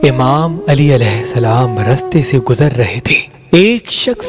امام علی علیہ السلام راستے سے گزر رہے تھے۔ ایک شخص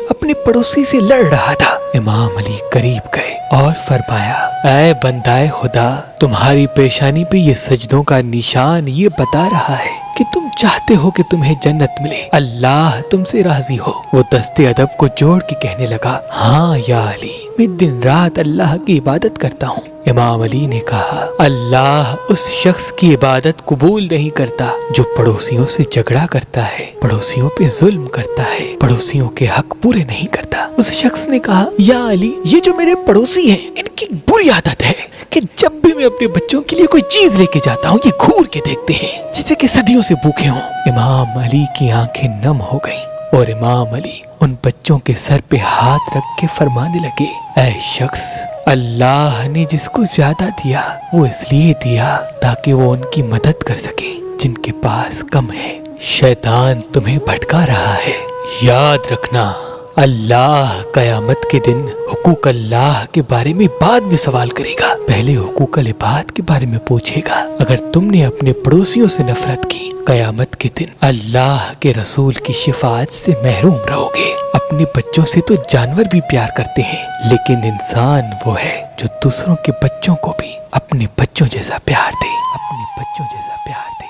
اپنے پڑوسی سے لڑ رہا تھا۔ امام علی قریب گئے اور فرمایا، اے بندائے خدا، تمہاری پیشانی پہ یہ سجدوں کا نشان یہ بتا رہا ہے کہ تم چاہتے ہو کہ تمہیں جنت ملے، اللہ تم سے راضی ہو۔ وہ دستے ادب کو جوڑ کے کہنے لگا، ہاں یا علی، میں دن رات اللہ کی عبادت کرتا ہوں۔ امام علی نے کہا، اللہ اس شخص کی عبادت قبول نہیں کرتا جو پڑوسیوں سے جھگڑا کرتا ہے، پڑوسیوں پہ ظلم کرتا ہے، پڑوسیوں کے حق پورے نہیں کرتا۔ اس شخص نے کہا، یا علی، یہ جو میرے پڑوسی ہیں ان کی بری عادت ہے کہ جب بھی میں اپنے بچوں کے لیے کوئی چیز لے کے جاتا ہوں یہ گھور کے دیکھتے ہیں جیسے کہ صدیوں سے بھوکے ہوں۔ امام علی کی آنکھیں نم ہو گئیں اور امام علی ان بچوں کے سر پہ ہاتھ رکھ کے فرمانے لگے، اے شخص، اللہ نے جس کو زیادہ دیا وہ اس لیے دیا تاکہ وہ ان کی مدد کر سکے جن کے پاس کم ہے۔ شیطان تمہیں بھٹکا رہا ہے، یاد رکھنا اللہ قیامت کے دن حقوق اللہ کے بارے میں بعد میں سوال کرے گا، پہلے حقوق العباد کے بارے میں پوچھے گا۔ اگر تم نے اپنے پڑوسیوں سے نفرت کی، قیامت کے دن اللہ کے رسول کی شفاعت سے محروم رہو گے۔ اپنے بچوں سے تو جانور بھی پیار کرتے ہیں، لیکن انسان وہ ہے جو دوسروں کے بچوں کو بھی اپنے بچوں جیسا پیار دے، اپنے بچوں جیسا پیار دے۔